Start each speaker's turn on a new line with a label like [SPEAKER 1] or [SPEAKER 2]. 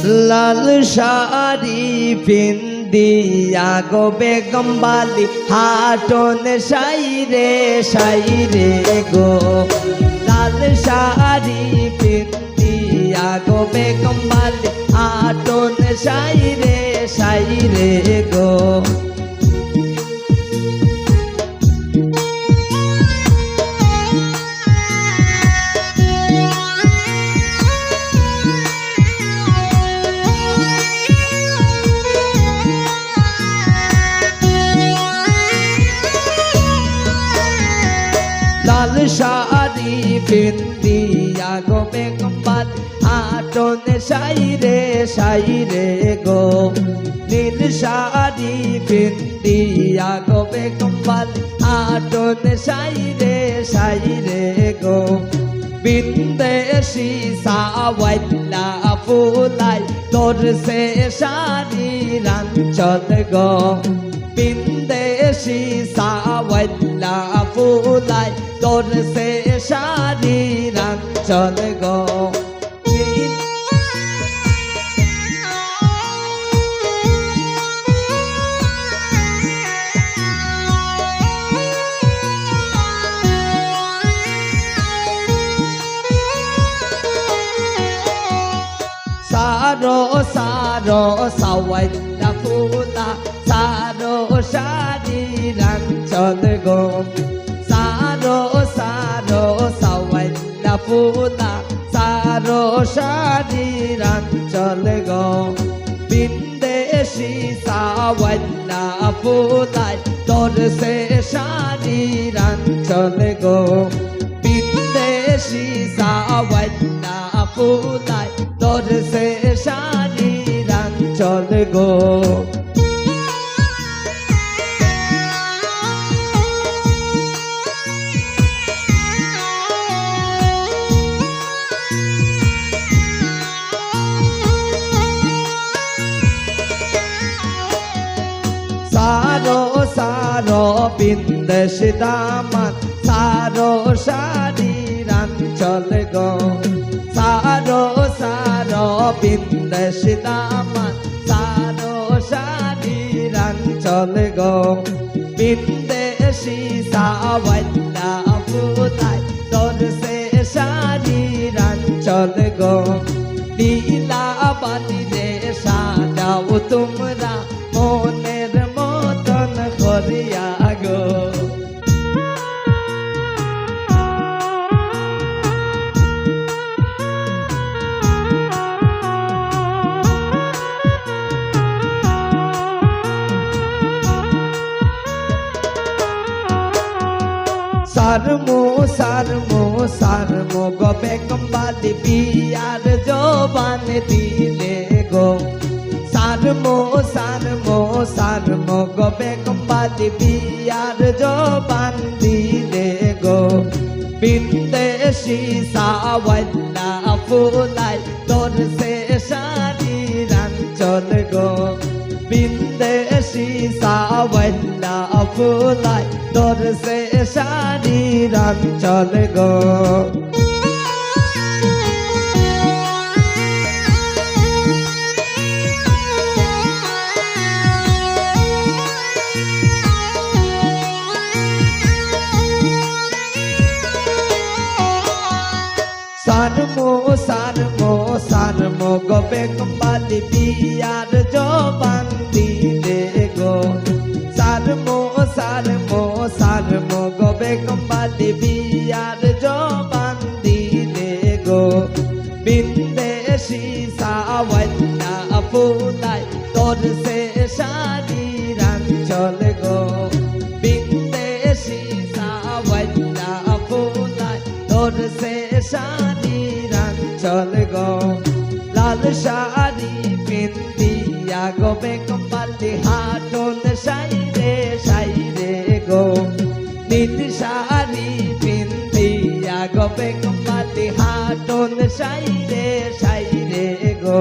[SPEAKER 1] লাল শাড়ি পিন্দিয়া গো বেগম বালি হাটন সাইরে সাইরে গো লাল শাড়ি পিন্দিয়া গো বেগম বালি হাটন সাইরে সাইরে গো লাল শাড়ি পিন্দিয়া গো বেগম বালি হাটন সাইরে সাইরে গো নীল শাড়ি পিন্দিয়া গো বেগম বালি হাটন সাইরে সাইরে গো বিন্দেশি সাওয়াইলা ফুলাই তোর সে শাড়ি রাঞ্চল গো বিন্দেশি সাওয়াইলা ফুলাই তোর সে শাড়ি রাঞ্চল গো সারো সারো সাওয়াইলা ফুলা সারো শাড়ি রাঞ্চল গো সারো সারো সাওয়াইলা ফুলা সারো শাড়ি রাঞ্চল গো বিন্দেশি সাওয়াইলা ফুলাই তোর সে শাড়ি রাঞ্চল গো বিন্দেশি সাওয়াইলা ফুলাই তোর সে শাড়ি রাঞ্চল গো সারো সারো বিন্দেশি দামান সারো শাড়ি রাঞ্চল গো সারো সারো বিন্দেশি দামান সারো শাড়ি রাঞ্চল গো বিন্দেশি সাওয়াইলা ফুলাই তোর সে শাড়ি রাঞ্চল গো নীলা বালি রে সাজাও তোমরা মনের মতন করিয়া গো সারমো সারমো সারমো গো বেগম বালি বিয়ার জবান দিলে গো সারমো সারমো সারমো গো বেগম বালি বিয়ার জবান দিলে গো বিন্দেশি সাওয়াইলা ফুলাই তোর সে শাড়ি রাঞ্চল গো বিন্দেশি সাওয়াইলা ফুলাই তোর সে শাড়ি রাঞ্চল গো সারমো সারমো সারমো গো বেগম বালি বিয়ার জবান দিলে গো সারমো সারমো সারমো গো বেগম বালি বিয়ার জবান দিলে গো বিন্দেশি সাওয়াইলা ফুলাই তোর সে শাড়ি রাঞ্চল গো বিন্দেশি সাওয়াইলা ফুলাই তোর সে শাড়ি রাঞ্চল গো লাল শাড়ি পিন্দিয়া গো বেগম বালি হাটন সাইরে সাইরে গো নীল শাড়ি পিন্দিয়া গো বেগম বালি হাটন সাইরে সাইরে গো